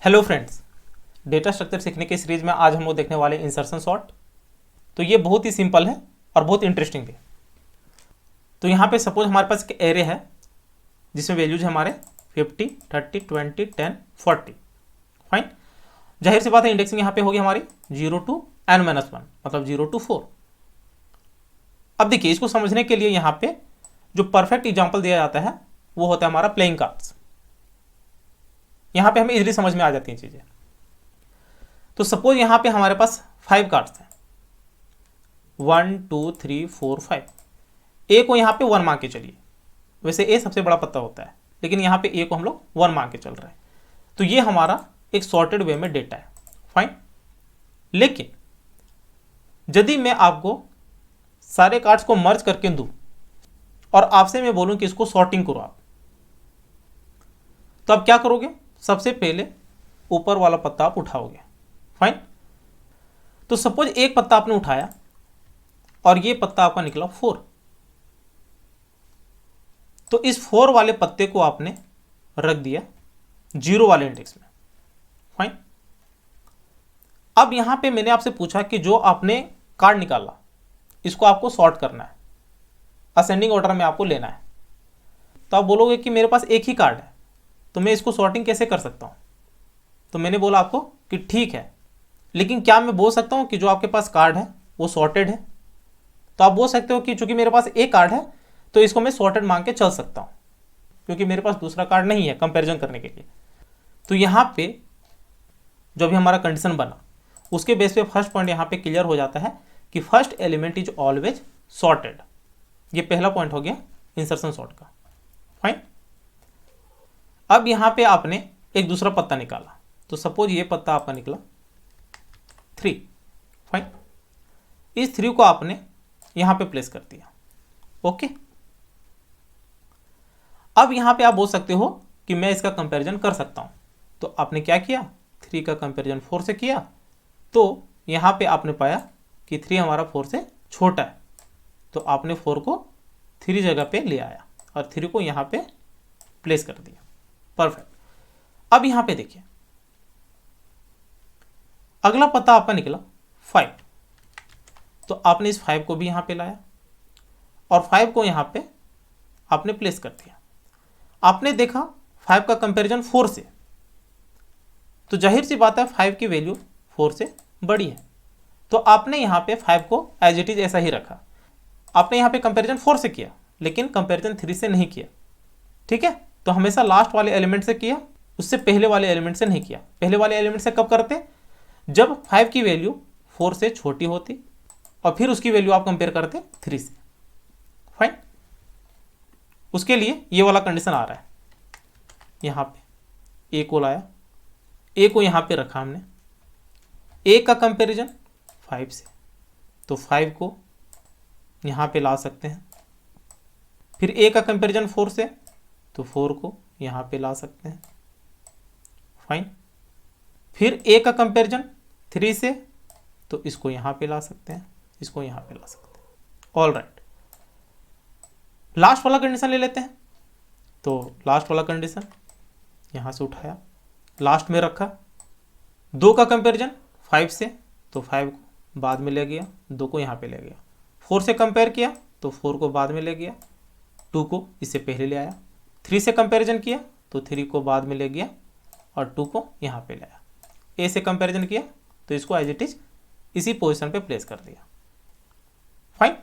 Hello friends, data structure सीखने के series में आज हम लोग देखने वाले इंसर्शन सॉर्ट। तो ये बहुत ही सिंपल है और बहुत इंटरेस्टिंग भी। तो यहाँ पे सपोज हमारे पास एक एरे है जिसमें वैल्यूज है हमारे 50, 30, 20, 10, 40। फाइन। जाहिर सी बात है इंडेक्सिंग यहाँ पे होगी हमारी 0 to n-1, मतलब 0 to 4। अब देखिए, इसको समझने के लिए यहाँ पे जो परफेक्ट एग्जाम्पल दिया जाता है वो होता है हमारा प्लेइंग कार्ड्स। यहाँ पे हमें इजीली समझ में आ जाती हैं चीज़ें। तो सपोज यहाँ पे हमारे पास 5 कार्ड्स हैं, 1 2 3 4 5। ए को यहाँ पे 1 मान के चलिए। वैसे ए सबसे बड़ा पत्ता होता है, लेकिन यहाँ पे ए को हम लोग 1 मान के चल रहे हैं। तो ये हमारा एक सॉर्टेड वे में डेटा है। फाइन। लेकिन यदि मैं आपको सारे कार्ड्स को मर्ज करके दूं और आपसे मैं बोलूं कि इसको सॉर्टिंग करो आप, तो आप क्या करोगे? सबसे पहले ऊपर वाला पत्ता आप उठाओगे। फाइन। तो सपोज एक पत्ता आपने उठाया और ये पत्ता आपका निकला 4। तो इस 4 वाले पत्ते को आपने रख दिया 0 वाले इंडेक्स में। फाइन। अब यहां पे मैंने आपसे पूछा कि जो आपने कार्ड निकाला इसको आपको सॉर्ट करना है, असेंडिंग ऑर्डर में आपको लेना है। तो आप बोलोगे कि मेरे पास एक ही कार्ड है तो मैं इसको सॉर्टिंग कैसे कर सकता हूं? तो मैंने बोला आपको कि ठीक है, लेकिन क्या मैं बोल सकता हूं कि जो आपके पास कार्ड है वो सॉर्टेड है? तो आप बोल सकते हो कि चूंकि मेरे पास एक कार्ड है तो इसको मैं सॉर्टेड मान के चल सकता हूं, क्योंकि मेरे पास दूसरा कार्ड नहीं है कंपैरिजन करने के लिए। तो यहां पे जो भी हमारा कंडीशन बना उसके बेस पे फर्स्ट पॉइंट यहां पे क्लियर हो जाता है कि first element is always sorted. ये पहला पॉइंट हो गया इंसर्शन सॉर्ट का। फाइन। अब यहां पे आपने एक दूसरा पत्ता निकाला, तो सपोज ये पत्ता आपका निकला 3। फाइन। इस 3 को आपने यहां पे प्लेस कर दिया। ओके। अब यहां पे आप बोल सकते हो कि मैं इसका कंपैरिजन कर सकता हूं। तो आपने क्या किया? 3 का कंपैरिजन 4 से किया, तो यहां पे आपने पाया कि 3 हमारा 4 से छोटा है। तो आपने 4 को 3 जगह पे ले आया और 3 को यहां पे प्लेस कर दिया। परफेक्ट। अब यहां पे देखिए, अगला पत्ता आपका निकला 5। तो आपने इस 5 को भी यहां पे लाया और 5 को यहां पे आपने प्लेस कर दिया। आपने देखा 5 का कंपैरिजन 4 से, तो जाहिर सी बात है 5 की वैल्यू 4 से बड़ी है। तो आपने यहां पे 5 को एज इट इज ऐसा ही रखा। आपने यहां पे कंपैरिजन 4 से किया, लेकिन कंपैरिजन 3 से नहीं किया। ठीक है। तो हमेशा लास्ट वाले एलिमेंट से किया, उससे पहले वाले एलिमेंट से नहीं किया। पहले वाले एलिमेंट से कब करते? जब 5 की वैल्यू 4 से छोटी होती और फिर उसकी वैल्यू आप कंपेयर करते 3 से। फाइन। उसके लिए ये वाला कंडीशन आ रहा है। यहां पे ए को लाया, ए को यहां पे रखा हमने। ए का कंपैरिजन 5 से, तो 5 को यहां पे ला सकते हैं। फिर ए का कंपैरिजन 4 से, तो 4 को यहां पे ला सकते हैं। फाइन। फिर ए का कंपैरिजन 3 से, तो इसको यहां पे ला सकते हैं, इसको यहां पे ला सकते हैं। All right. लास्ट वाला कंडीशन ले लेते हैं। तो लास्ट वाला कंडीशन यहां से उठाया, लास्ट में रखा। 2 का कंपैरिजन 5 से, तो 5 को बाद में ले गया, 2 को यहां पे ले गया। 4 से कंपेयर किया तो 4 को बाद में ले गया, 2 को इससे पहले ले आया। 3 से कंपैरिजन किया तो 3 को बाद में ले गया और 2 को यहां पे लाया। ए से कंपैरिजन किया तो इसको एज इट इज इसी पोजीशन पे प्लेस कर दिया। फाइन।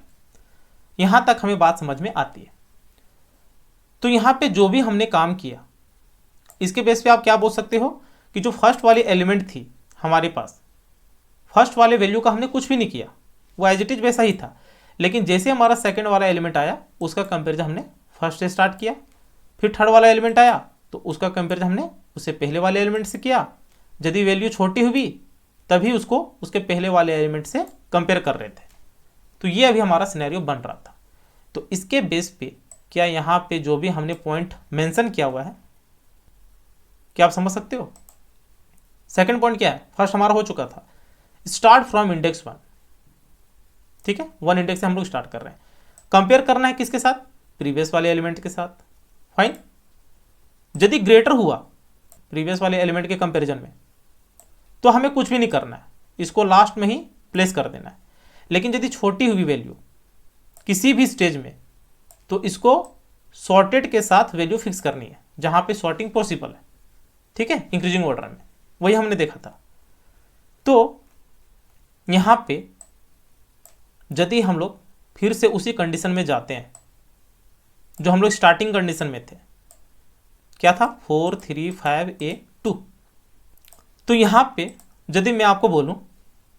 यहां तक हमें बात समझ में आती है। तो यहां पे जो भी हमने काम किया इसके बेस पे आप क्या बोल सकते हो कि जो फर्स्ट वाली एलिमेंट थी हमारे पास, फर्स्ट वाले वैल्यू का हमने कुछ भी नहीं किया, वो एज इट इज वैसा ही था। लेकिन जैसे हमारा सेकंड वाला एलिमेंट आया उसका कंपेरिजन हमने फर्स्ट से स्टार्ट किया। फिर थर्ड वाला एलिमेंट आया तो उसका कंपेरिजन हमने उससे पहले वाले एलिमेंट से किया। यदि वैल्यू छोटी हुई तभी उसको उसके पहले वाले एलिमेंट से कंपेयर कर रहे थे। तो ये अभी हमारा सिनेरियो बन रहा था। तो इसके बेस पे क्या यहाँ पे जो भी हमने पॉइंट मेंशन किया हुआ है, क्या आप समझ सकते हो? सेकंड पॉइंट क्या है? फर्स्ट हमारा हो चुका था, स्टार्ट फ्रॉम इंडेक्स 1। ठीक है, 1 इंडेक्स से हम लोग स्टार्ट कर रहे हैं। कंपेयर करना है किसके साथ? प्रीवियस वाले एलिमेंट के साथ। फाइन। यदि ग्रेटर हुआ प्रीवियस वाले एलिमेंट के कंपैरिजन में, तो हमें कुछ भी नहीं करना है, इसको लास्ट में ही प्लेस कर देना है। लेकिन यदि छोटी हुई वैल्यू किसी भी स्टेज में, तो इसको सॉर्टेड के साथ वैल्यू फिक्स करनी है जहां पे सॉर्टिंग पॉसिबल है, ठीक है, इंक्रीजिंग ऑर्डर में, वही हमने देखा था। तो यहां पे यदि हम लोग फिर से उसी कंडीशन में जाते हैं जो हम लोग स्टार्टिंग कंडीशन में थे, क्या था, 4 3 5 a 2। तो यहां पे यदि मैं आपको बोलूं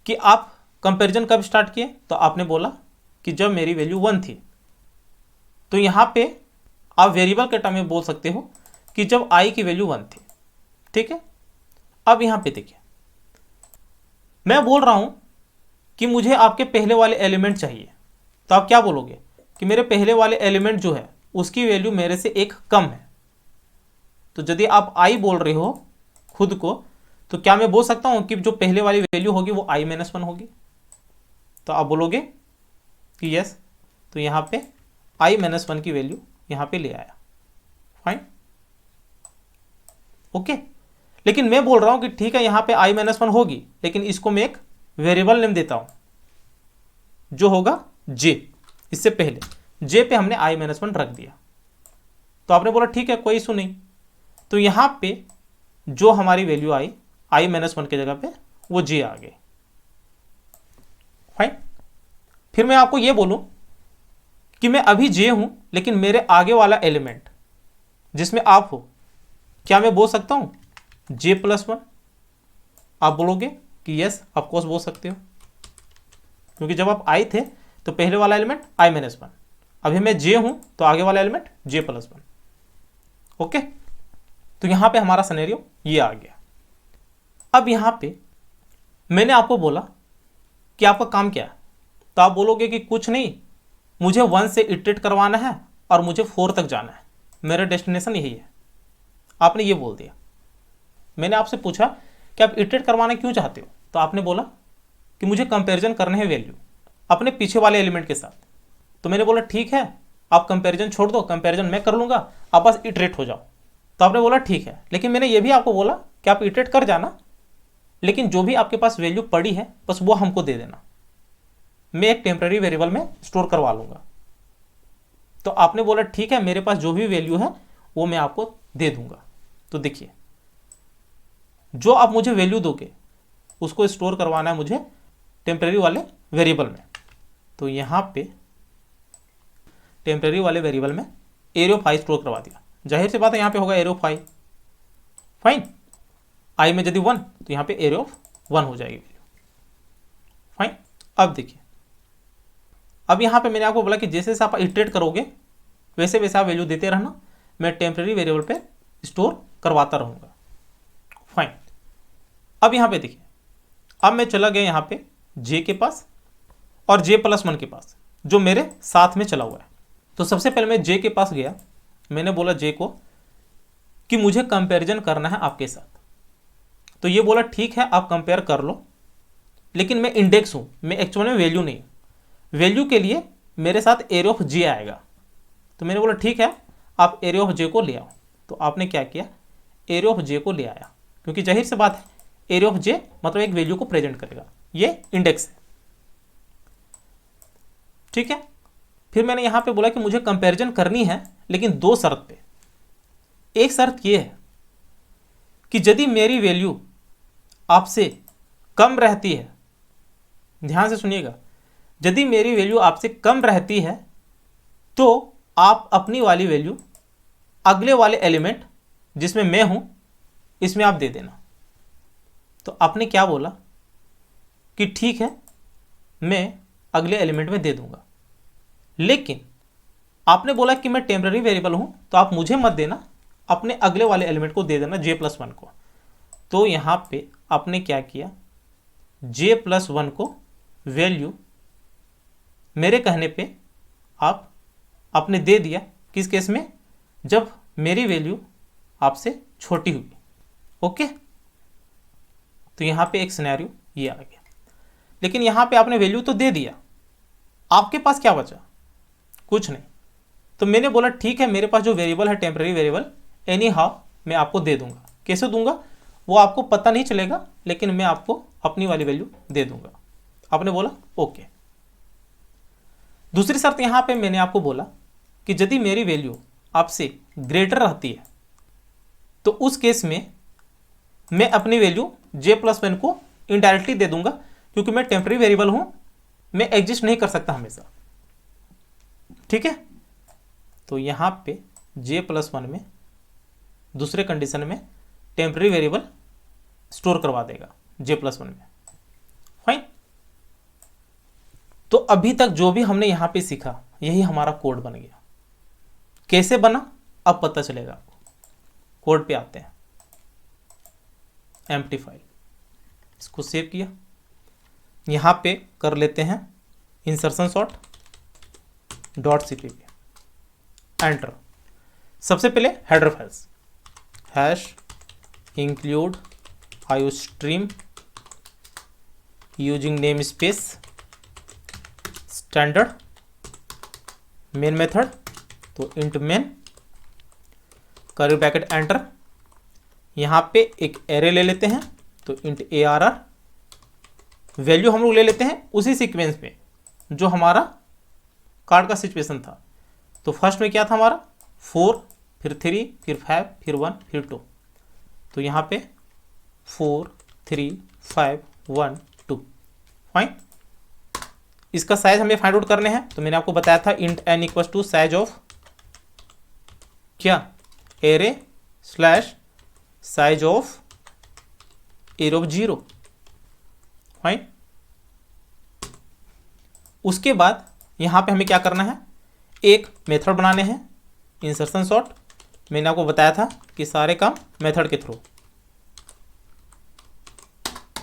कि आप कंपैरिजन कब स्टार्ट किए, तो आपने बोला कि जब मेरी वैल्यू 1 थी। तो यहां पे आप वेरिएबल के टर्म में बोल सकते हो कि जब i की वैल्यू 1 थी, ठीक है। अब यहां पे देखिए, मैं बोल रहा हूं कि मुझे आपके पहले वाले एलिमेंट चाहिए, तो आप क्या बोलोगे कि मेरे पहले वाले एलिमेंट जो है उसकी वैल्यू मेरे से एक कम है। तो यदि आप i बोल रहे हो खुद को, तो क्या मैं बोल सकता हूं कि जो पहले वाली वैल्यू होगी वो i-1 होगी। तो आप बोलोगे कि यस, तो यहां पे i-1 की वैल्यू यहां पे ले आया, फाइन, ओके। लेकिन मैं बोल रहा हूं कि ठीक है यहां पे i-1 होगी, लेकिन इसको मैं एक वेरिएबल नेम देता हूं जो होगा j। इससे पहले j पे हमने i-1 रख दिया, तो आपने बोला ठीक है कोई इशू नहीं। तो यहां पे जो हमारी वैल्यू आई i-1 की जगह पे वो j आ गई, फाइन। फिर मैं आपको ये बोलूं कि मैं अभी j हूं, लेकिन मेरे आगे वाला एलिमेंट जिसमें आप हो, क्या मैं बोल सकता हूं j+1? आप बोलोगे कि यस ऑफकोर्स बोल सकते हो, क्योंकि जब आप i थे तो पहले वाला एलिमेंट i-1, अभी मैं j हूं तो आगे वाला एलिमेंट j+1, ओके। तो यहां पे हमारा सिनेरियो ये आ गया। अब यहां पे मैंने आपको बोला कि आपका काम क्या है, तो आप बोलोगे कि कुछ नहीं, मुझे 1 से इटरेट करवाना है और मुझे 4 तक जाना है, मेरा डेस्टिनेशन यही है। आपने ये बोल दिया। मैंने आपसे पूछा कि आप इटरेट करवाना क्यों चाहते हो, तो आपने बोला कि मुझे कंपैरिजन करने हैं वैल्यू अपने पीछे वाले एलिमेंट के साथ। तो मैंने बोला ठीक है, आप कंपैरिजन छोड़ दो, कंपैरिजन मैं कर लूंगा, आप बस इटरेट हो जाओ। तो आपने बोला ठीक है, लेकिन मैंने ये भी आपको बोला कि आप इटरेट कर जाना, लेकिन जो भी आपके पास वैल्यू पड़ी है बस वो हमको दे देना, मैं एक टेम्पररी वेरिएबल में स्टोर करवा लूंगा। तो आपने बोला ठीक है, मेरे पास जो भी वैल्यू है वो मैं आपको दे दूंगा। तो देखिए, जो आप मुझे वैल्यू दोगे उसको स्टोर करवाना है मुझे टेम्पररी वाले वेरिएबल में। तो यहां पे टेम्पररी वाले वेरिएबल में एरिया ऑफ i स्टोर करवा दिया। जाहिर सी बात है यहां पे होगा area of i, fine. i में यदि 1 तो यहां पे एरिया ऑफ 1 हो जाएगी वैल्यू, फाइन। अब देखिए, अब यहां पे मैंने आपको बोला कि जैसे जैसे आप इटरेट करोगे वैसे वैसे आप वैल्यू देते रहना, मैं टेम्पररी वेरिएबल पे स्टोर करवाता रहूंगा, फाइन। अब यहां पे देखिए, अब मैं चला गया यहां पे j के पास और j+1 के पास जो मेरे साथ में चला हुआ है। तो सबसे पहले मैं j के पास गया, मैंने बोला j को कि मुझे कंपैरिजन करना है आपके साथ। तो ये बोला ठीक है आप कंपेयर कर लो, लेकिन मैं इंडेक्स हूं, मैं एक्चुअल में वैल्यू नहीं, वैल्यू के लिए मेरे साथ एरिया ऑफ j आएगा। तो मैंने बोला ठीक है आप एरिया ऑफ j को ले आओ। तो आपने क्या किया, एरिया ऑफ j को ले आया, क्योंकि जाहिर सी बात है एरिया ऑफ j मतलब एक वैल्यू को प्रेजेंट करेगा, ये इंडेक्स है, ठीक है। फिर मैंने यहां पे बोला कि मुझे कंपैरिजन करनी है, लेकिन 2 शर्त पे। एक शर्त ये है कि यदि मेरी वैल्यू आपसे कम रहती है, ध्यान से सुनिएगा, यदि मेरी वैल्यू आपसे कम रहती है तो आप अपनी वाली वैल्यू अगले वाले एलिमेंट जिसमें मैं हूं इसमें आप दे देना। तो आपने क्या बोला कि ठीक है मैं अगले एलिमेंट में दे दूंगा, लेकिन आपने बोला कि मैं टेम्पररी वेरिएबल हूं तो आप मुझे मत देना, अपने अगले वाले एलिमेंट को दे देना j+1 को। तो यहां पे आपने क्या किया, j+1 को वैल्यू मेरे कहने पे आपने दे दिया। किस केस में, जब मेरी वैल्यू आपसे छोटी हुई, ओके। तो यहां पे एक सिनेरियो ये आ गया, लेकिन यहां पे आपने वैल्यू तो दे दिया, आपके पास क्या बचा, कुछ नहीं। तो मैंने बोला ठीक है मेरे पास जो वेरिएबल है टेम्पररी वेरिएबल एनी हाउ मैं आपको दे दूंगा, कैसे दूंगा वो आपको पता नहीं चलेगा, लेकिन मैं आपको अपनी वाली वैल्यू दे दूंगा। आपने बोला ओके। दूसरी शर्त यहां पे मैंने आपको बोला कि यदि मेरी वैल्यू आपसे ग्रेटर रहती है तो उस केस में मैं अपनी वैल्यू j+1 को इनडायरेक्टली दे दूंगा, क्योंकि मैं टेम्पररी वेरिएबल हूं, मैं एग्जिस्ट नहीं कर सकता हमेशा। ठीक है, तो यहां पे j+1 में दूसरे कंडीशन में टेम्पररी वेरिएबल स्टोर करवा देगा j+1 में। फाइन। तो अभी तक जो भी हमने यहां पे सीखा यही हमारा कोड बन गया। कैसे बना अब पता चलेगा आपको। कोड पे आते हैं, एम्प्टी फाइल, इसको सेव किया, यहां पे कर लेते हैं इंसर्शन सॉर्ट .cpp, एंटर। सबसे पहले header files hash include iostream using name space standard main method, तो int main curly bracket enter. यहां पे एक एरे ले लेते हैं, तो इंट arr। वैल्यू हम लोग ले लेते हैं उसी सीक्वेंस में जो हमारा कार्ड का सिचुएशन था। तो फर्स्ट में क्या था हमारा 4, फिर 3, फिर 5, फिर 1, फिर 2। तो यहां पे 4, 3, 5, 1, 2। फाइन। इसका साइज हमें फाइंड आउट करने हैं, तो मैंने आपको बताया था int n equal to size of क्या array slash size of array of 0। Fine. उसके बाद यहां पे हमें क्या करना है, एक मेथड बनाने हैं इंसर्शन सॉर्ट। मैंने आपको बताया था कि सारे काम मेथड के through.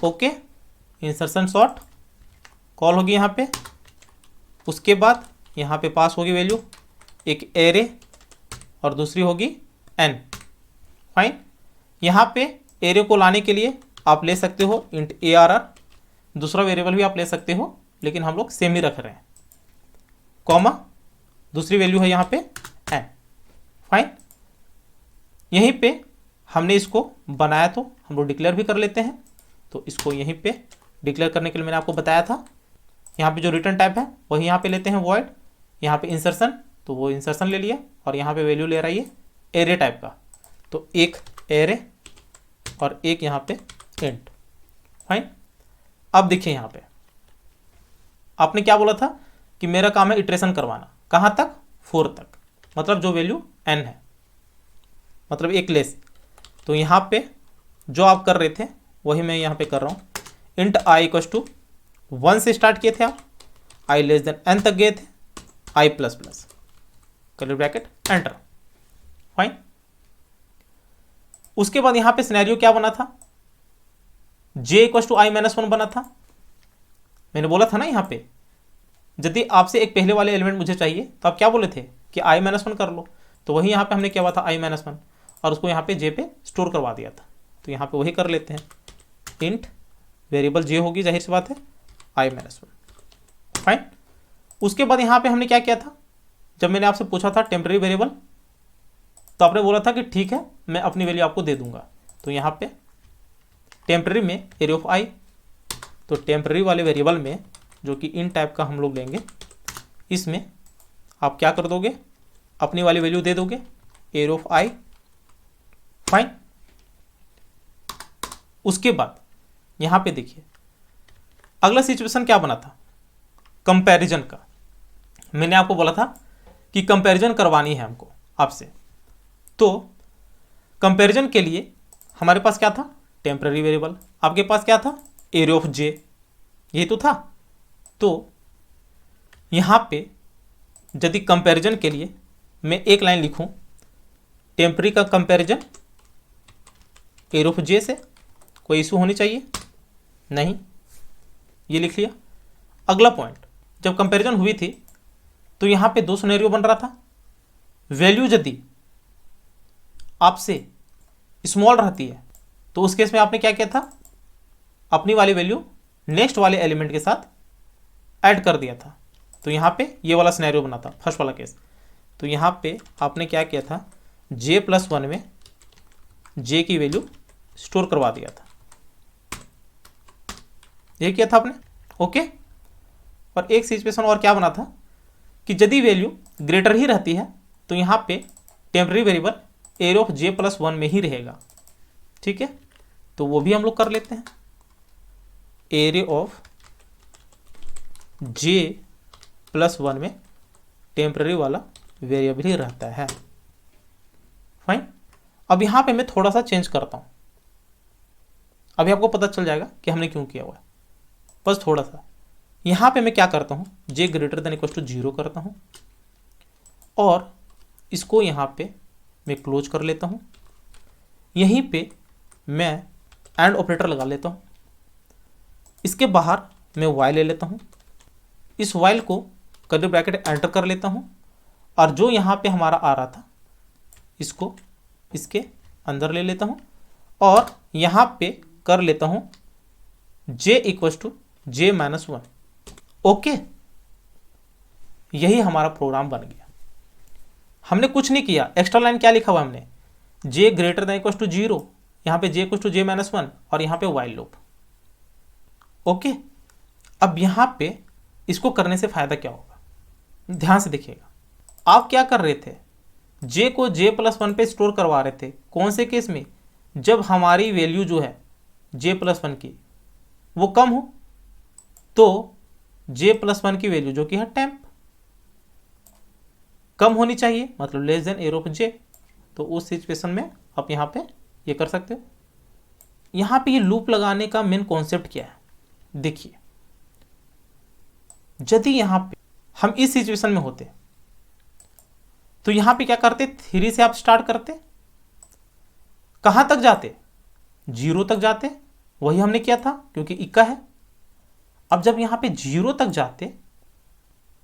Okay, insertion sort call होगी यहां पे। उसके बाद यहां पे पास होगी वैल्यू, एक एरे और दूसरी होगी n। फाइन। यहां पे एरे को लाने के लिए आप ले सकते हो इंट arr, दूसरा वेरिएबल भी आप ले सकते हो, लेकिन हम लोग सेम ही रख रहे हैं, कॉमा दूसरी वैल्यू है यहां पे n। फाइन। यहीं पे हमने इसको बनाया, तो हम लोग डिक्लेयर भी कर लेते हैं। तो इसको यहीं पे डिक्लेयर करने के लिए मैंने आपको बताया था, यहाँ पे जो रिटर्न टाइप है वही यहाँ पे लेते हैं वॉइड। यहाँ पे इंसर्शन, तो वो इंसर्शन ले लिया, और यहाँ पे वैल्यू ले रही है एरे टाइप का, तो एक एरे और एक यहाँ पे इंट। फाइन। अब देखिए यहाँ पे आपने क्या बोला था कि मेरा काम है इटरेशन करवाना, कहाँ तक 4 तक, मतलब जो वैल्यू n है, मतलब एक लेस। तो यहाँ पे जो आप कर रहे थे वही मैं यहाँ पे कर रहा हूँ। इंट i इक्वल टू 1 से स्टार्ट किए थे आप, i लेस देन n तक गए थे, i plus plus curly bracket enter. Fine. उसके बाद यहां पे सिनेरियो क्या बना था, j इक्वल टू i-1 बना था। मैंने बोला था ना यहां पे यदि आपसे एक पहले वाले एलिमेंट मुझे चाहिए तो आप क्या बोले थे कि i-1 कर लो, तो वही यहां पे हमने क्या हुआ था i-1 और उसको यहां पे j पे स्टोर करवा दिया था। तो यहां पे वही कर लेते हैं, इंट वेरिएबल j होगी, जाहिर सी बात है i-1। फाइन। उसके बाद यहां पे हमने क्या किया था, जब मैंने आपसे पूछा था टेम्पररी वेरिएबल, तो आपने बोला था कि ठीक है मैं अपनी वैल्यू आपको दे दूंगा। तो यहां पे टेम्पररी में एरे ऑफ i, तो टेम्पररी वाले वेरिएबल में जो कि इन टाइप का हम लोग लेंगे, इसमें आप क्या कर दोगे, अपनी वाली वैल्यू दे दोगे एरे ऑफ i। फाइन। उसके बाद यहां पे देखिए अगला सिचुएशन क्या बना था, कंपैरिजन का। मैंने आपको बोला था कि कंपैरिजन करवानी है हमको आपसे, तो कंपैरिजन के लिए हमारे पास क्या था, टेम्पररी वेरिएबल। आपके पास क्या था, एरे ऑफ j, यही तो था। तो यहां पे यदि कंपैरिजन के लिए मैं एक लाइन लिखूं, टेम्पररी का कंपैरिजन एरे ऑफ j से, कोई इशू होनी चाहिए नहीं, ये लिख लिया। अगला पॉइंट, जब कंपैरिजन हुई थी तो यहां पे 2 सिनेरियो बन रहा था। वैल्यू यदि आपसे स्मॉल रहती है तो उस केस में आपने क्या किया था, अपनी वाली वैल्यू नेक्स्ट वाले एलिमेंट के साथ ऐड कर दिया था। तो यहां पे ये वाला सिनेरियो बना था, फर्स्ट वाला केस। तो यहां पे आपने क्या किया था, j+1 में जे की वैल्यू स्टोर करवा दिया था। ये किया था आपने, ओके। और एक सिचुएशन और क्या बना था कि यदि वैल्यू ग्रेटर ही रहती है तो यहाँ पे temporary variable array of J plus 1 में ही रहेगा, ठीक है। तो वो भी हम लोग कर लेते हैं, एरे ऑफ जे प्लस 1 में टेम्पररी वाला वेरिएबल ही रहता है, फाइन। अब यहाँ पे मैं थोड़ा सा चेंज करता हूँ, अभी आपको पता चल जाएगा कि हमने क्यों किया हुआ है। बस थोड़ा सा यहाँ पे मैं क्या करता हूँ, जे ग्रेटर देन इक्वल टू 0 करता हूँ और इसको यहाँ पे मैं क्लोज कर लेता हूँ। यहीं पे मैं एंड ऑपरेटर लगा लेता हूँ। इसके बाहर मैं वाइल ले लेता हूँ, इस वाइल को कर्ली ब्रैकेट एंटर कर लेता हूँ और जो यहाँ पे हमारा आ रहा था इसको इसके अंदर ले लेता हूँ और यहाँ पे कर लेता हूँ j equals to j minus 1, okay. यही हमारा प्रोग्राम बन गया। हमने कुछ नहीं किया, एक्स्ट्रा लाइन क्या लिखा हुआ हमने, जे ग्रेटर देन इक्वल्स टू 0, यहाँ पे जे इक्वल्स टू जे माइनस 1 और यहाँ पे वाइल लूप, ओके। अब यहाँ पे इसको करने से फायदा क्या होगा, ध्यान से देखिएगा। आप क्या कर रहे थे, जे को जे प्लस 1 पे स्टोर करवा रहे थे। कौन से केस में, जब हमारी वैल्यू जो है जे प्लस 1 की वो कम हो, तो जे प्लस 1 की वैल्यू जो कि है टेम्प कम होनी चाहिए, मतलब लेस देन एरो ऑफ जे। तो उस सिचुएशन में आप यहाँ पे ये कर सकते हो। यहाँ पे ये लूप लगाने का मेन कॉन्सेप्ट क्या है, देखिए। यदि यहाँ पे हम इस सिचुएशन में होते तो यहाँ पे क्या करते, 3 से आप स्टार्ट करते, कहाँ तक जाते, 0 तक जाते। वही हमने किया था क्योंकि इक्का है। अब जब यहाँ पे 0 तक जाते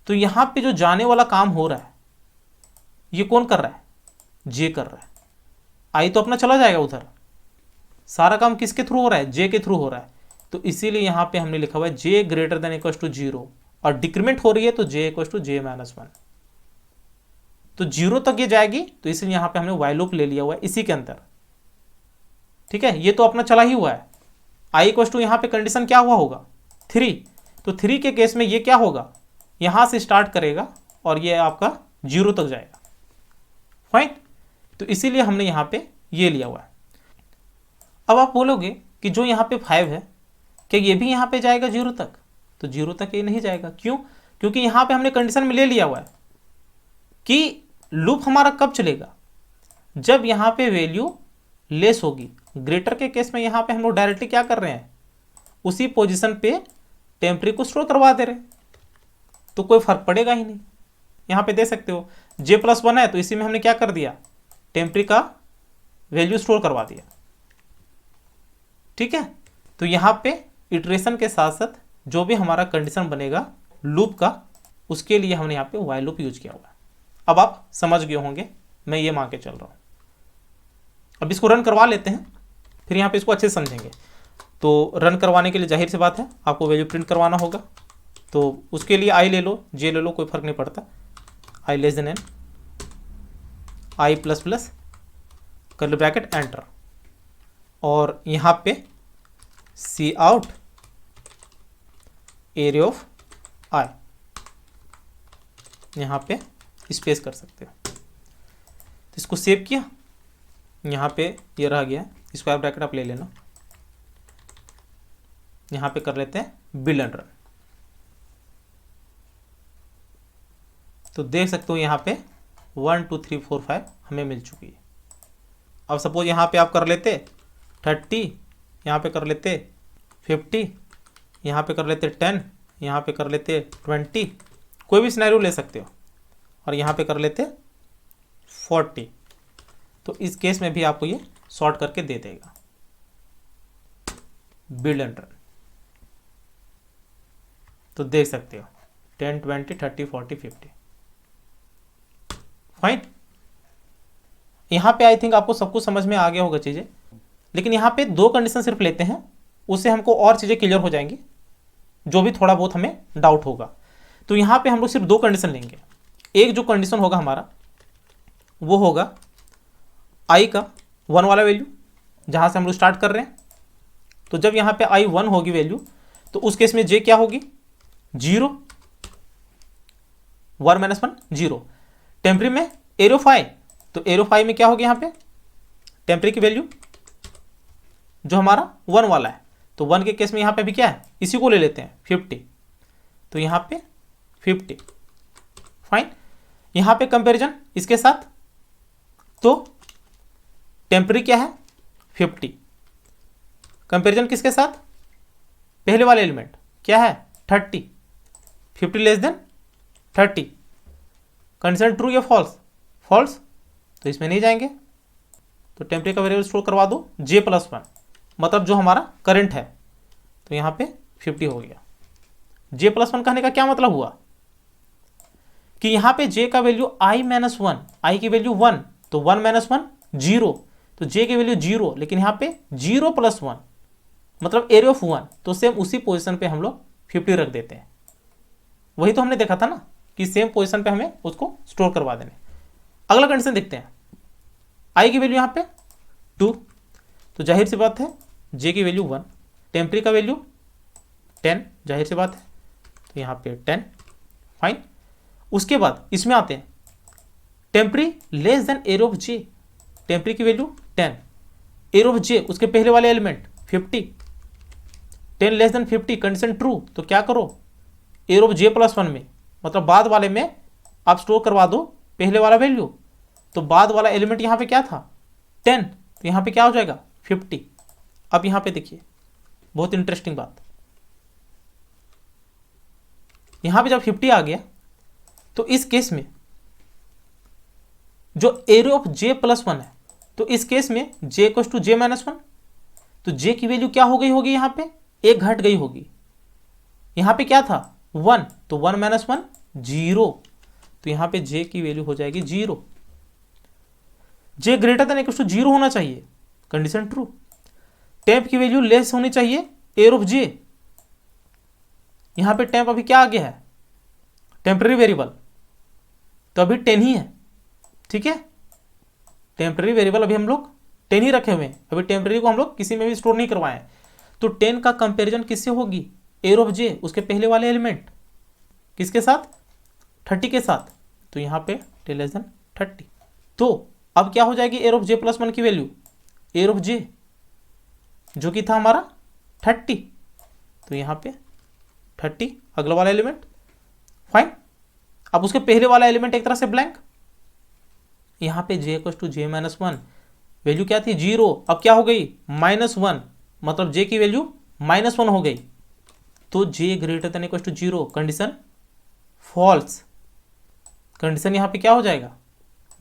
तो यहाँ पे जो जाने वाला काम हो रहा है ये कौन कर रहा है, जे कर रहा है। आई तो अपना चला जाएगा उधर, सारा काम किसके थ्रू हो रहा है, जे के थ्रू हो रहा है। तो इसीलिए यहाँ पे हमने लिखा हुआ है जे ग्रेटर देन इक्वल टू 0 और डिक्रीमेंट हो रही है तो J equal to j minus 1। तो 0 तक ये जाएगी, तो इसलिए यहाँ पे हमने वाइल लूप ले लिया हुआ है इसी के अंदर, ठीक है। ये तो अपना चला ही हुआ है। आई इक्वल टू यहाँ पे कंडीशन क्या हुआ होगा, 3। तो 3 के केस में ये क्या होगा, यहाँ से स्टार्ट करेगा और ये आपका 0 तक जाएगा, फाइन। तो इसीलिए हमने यहाँ पे ये लिया हुआ है। अब आप बोलोगे कि जो यहाँ पे 5 है क्या ये भी यहाँ पे जाएगा 0 तक, तो 0 तक ये नहीं जाएगा। क्यों, क्योंकि यहाँ पे हमने कंडीशन में ले लिया हुआ है कि लूप हमारा कब चलेगा, जब यहाँ पे वैल्यू लेस होगी। ग्रेटर के केस में यहाँ पे हम लोग डायरेक्टली क्या कर रहे हैं, उसी पोजीशन पे टेम्परी को स्टोर करवा दे रहे, तो कोई फर्क पड़ेगा ही नहीं। यहाँ पे दे सकते हो जे प्लस 1 है तो इसी में हमने क्या कर दिया, टेम्परी का वैल्यू स्टोर करवा दिया, ठीक है। तो यहाँ पे इटरेशन के साथ साथ जो भी हमारा कंडीशन बनेगा लूप का, उसके लिए हमने यहाँ पे व्हाइल लूप यूज किया हुआ है। अब आप समझ गए होंगे, मैं ये मान के चल रहा हूँ। अब इसको रन करवा लेते हैं, फिर यहाँ पे इसको अच्छे से समझेंगे। तो रन करवाने के लिए जाहिर सी बात है आपको वैल्यू प्रिंट करवाना होगा, तो उसके लिए आई ले लो, जे ले लो, कोई फर्क नहीं पड़ता। I less than n, i plus plus curly bracket enter, और यहाँ पे c out area of i, यहाँ पे स्पेस कर सकते हो। तो इसको सेव किया, यहाँ पे ये रह गया, स्क्वायर ब्रैकेट आप ले लेना। यहाँ पे कर लेते हैं बिल्ड एंड रन। तो देख सकते हो यहाँ पे 1 2 3 4 5 हमें मिल चुकी है। अब सपोज यहाँ पे आप कर लेते 30, यहाँ पे कर लेते 50, यहाँ पे कर लेते 10, यहाँ पे कर लेते 20, कोई भी सिनेरियो ले सकते हो, और यहाँ पे कर लेते 40। तो इस केस में भी आपको ये सॉर्ट करके दे देगा। बिल्ड एंड रन, तो देख सकते हो 10 20 30 40 50, फाइन। यहाँ पे आई थिंक आपको सब कुछ समझ में आ गया होगा चीज़ें, लेकिन यहाँ पे 2 कंडीशन सिर्फ लेते हैं, उससे हमको और चीज़ें क्लियर हो जाएंगी, जो भी थोड़ा बहुत हमें डाउट होगा। तो यहाँ पे हम लोग सिर्फ 2 कंडीशन लेंगे। एक जो कंडीशन होगा हमारा वो होगा आई का 1 वाला वैल्यू, जहाँ से हम लोग स्टार्ट कर रहे हैं। तो जब यहाँ पे आई 1 होगी वैल्यू, तो उस केस में जे क्या होगी 0, 1 - 1 0। टेम्परी में एरो 5, तो एरो 5 में क्या होगी यहाँ पे टेम्परी की वैल्यू जो हमारा 1 वाला है, तो 1 के केस में यहाँ पे भी क्या है, इसी को ले लेते हैं 50, तो यहाँ पे 50 फाइन। यहाँ पे कंपैरिजन इसके साथ, तो टेम्परी क्या है 50, कंपैरिजन किसके साथ, पहले वाले एलिमेंट क्या है 30, 50 लेस देन 30, कंडीशन ट्रू या फॉल्स, फॉल्स, तो इसमें नहीं जाएंगे। तो टेम्परेचर का वेरिएबल स्टोर करवा दो J+1, मतलब जो हमारा करंट है, तो यहाँ पे 50 हो गया। J+1 कहने का क्या मतलब हुआ कि यहाँ पे J का वैल्यू I-1, I की वैल्यू 1, तो 1 - 1 0, तो J की वैल्यू 0, लेकिन यहाँ पे 0+1 मतलब एरिया ऑफ 1, तो सेम उसी पोजीशन पे हम लोग 50 रख देते हैं। वही तो हमने देखा था ना कि सेम पोजीशन पे हमें उसको स्टोर करवा देने। अगला कंडीशन देखते हैं, आई की वैल्यू यहाँ पे 2, तो जाहिर सी बात है जे की वैल्यू 1, टेम्परी का वैल्यू 10, जाहिर सी बात है, तो यहाँ पे 10 फाइन। उसके बाद इसमें आते हैं temporary less than arrow of J, temporary की वैल्यू 10, एरो ऑफ जे उसके पहले वाले element 50, 10 less than 50 condition true, तो क्या करो एरो ऑफ J+1 में, मतलब बाद वाले में आप स्टोर करवा दो पहले वाला वैल्यू, तो बाद वाला एलिमेंट यहाँ पे क्या था 10, तो यहाँ पे क्या हो जाएगा 50। अब यहाँ पे देखिए बहुत इंटरेस्टिंग बात, यहाँ पे जब 50 आ गया तो इस केस में जो एरो ऑफ J+1 है, तो इस केस में J = J-1, तो J की वैल्यू क्या हो गई होगी, यहाँ पे एक घट गई होगी। यहाँ पे क्या था 1, तो 1 - 1 0, तो यहाँ पे J की वैल्यू हो जाएगी 0। J > 0 होना चाहिए, कंडीशन ट्रू। टेम्प की वैल्यू लेस होनी चाहिए एरो ऑफ J, यहाँ पे टेम्प अभी क्या आ गया है टेम्पररी वेरिएबल, तो अभी 10 ही है, ठीक है। टेम्पररी वेरिएबल अभी हम लोग 10 ही रखे हुए हैं, अभी टेम्पररी को हम लोग किसी में भी स्टोर नहीं करवाए हैं। तो 10 का कंपैरिजन किससे होगी, एरो ऑफ J उसके पहले वाले एलिमेंट किसके साथ 30 के साथ, तो यहाँ पे 10 लेस देन 30। तो अब क्या हो जाएगी एरो ऑफ J+1 की वैल्यू, एरो ऑफ J जो कि था हमारा 30, तो यहाँ पे 30 अगला वाला एलिमेंट फाइन। अब उसके पहले वाला एलिमेंट एक तरह से ब्लैंक, यहाँ पे J = J-1 वैल्यू क्या थी 0, अब क्या हो गई -1, मतलब J की वैल्यू -1 हो गई, तो J > 0 कंडीशन फॉल्स, कंडीशन यहाँ पे क्या हो जाएगा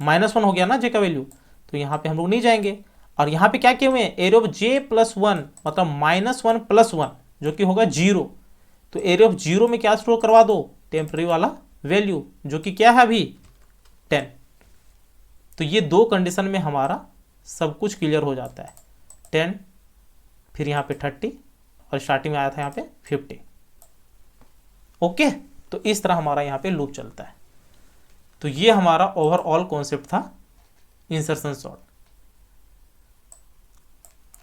-1 हो गया ना J का वैल्यू, तो यहाँ पे हम लोग नहीं जाएंगे। और यहाँ पे क्या किए हुए हैं एरो ऑफ J+1 मतलब -1 + 1 जो कि होगा 0, तो एरो ऑफ 0 में क्या स्टोर करवा दो टेम्पररी वाला वैल्यू जो कि क्या है अभी 10। तो ये दो कंडीशन में हमारा सब कुछ क्लियर हो जाता है, 10 फिर यहाँ पे 30 और स्टार्टिंग में आया था यहाँ पे 50। ओके, तो इस तरह हमारा यहाँ पे लूप चलता है। तो ये हमारा ओवरऑल कॉन्सेप्ट था इंसर्शन सॉर्ट,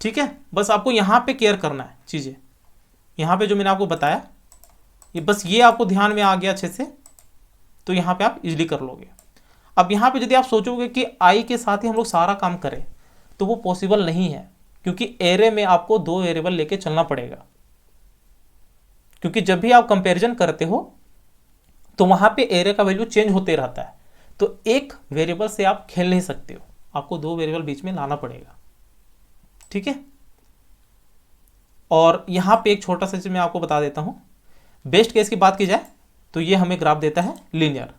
ठीक है। बस आपको यहाँ पे केयर करना है चीज़ें, यहाँ पे जो मैंने आपको बताया ये बस ये आपको ध्यान में आ गया अच्छे से, तो यहाँ पे आप इजीली कर लोगे। अब यहाँ पे यदि आप सोचोगे कि आई के साथ ही हम लोग सारा काम करें, तो वो पॉसिबल नहीं है, क्योंकि एरे में आपको 2 वेरिएबल लेके चलना पड़ेगा। क्योंकि जब भी आप कंपैरिजन करते हो तो वहां पे एरे का वैल्यू चेंज होते रहता है, तो एक वेरिएबल से आप खेल नहीं सकते हो, आपको 2 वेरिएबल बीच में लाना पड़ेगा, ठीक है। और यहाँ पे एक छोटा सा चीज मैं आपको बता देता हूँ, बेस्ट केस की बात की जाए तो ये हमें ग्राफ देता है लीनियर,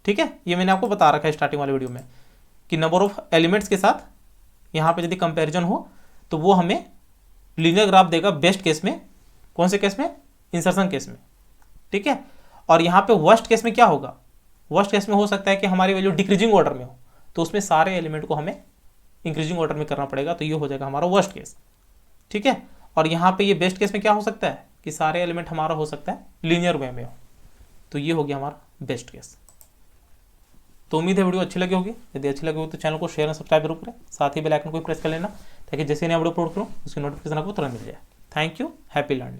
ठीक है। ये मैंने आपको बता रखा है स्टार्टिंग वाले वीडियो में कि नंबर ऑफ एलिमेंट्स के साथ यहाँ पे यदि कंपैरिजन हो तो वो हमें लीनियर ग्राफ देगा बेस्ट केस में। कौन से केस में, इंसर्शन केस में, ठीक है। और यहाँ पे वर्स्ट केस में क्या होगा, वर्स्ट केस में हो सकता है कि हमारी वैल्यू डिक्रीजिंग ऑर्डर में हो, तो उसमें सारे एलिमेंट को हमें इंक्रीजिंग ऑर्डर में करना पड़ेगा, तो ये हो जाएगा हमारा वर्स्ट केस, ठीक है। और यहाँ पे ये बेस्ट केस में क्या हो सकता है कि सारे एलिमेंट हमारा हो सकता है लीनियर वे में हो, तो ये हो गया हमारा बेस्ट केस। तो उम्मीद है वीडियो अच्छी लगी होगी, यदि अच्छी लगी होगी तो चैनल को शेयर और सब्सक्राइब जरूर करें, साथ ही बेल आइकन को प्रेस कर लेना ताकि जैसे नया वीडियो अपलोड करूँ उसकी नोटिफिकेशन आपको तुरंत मिल जाए। Thank you, happy learning.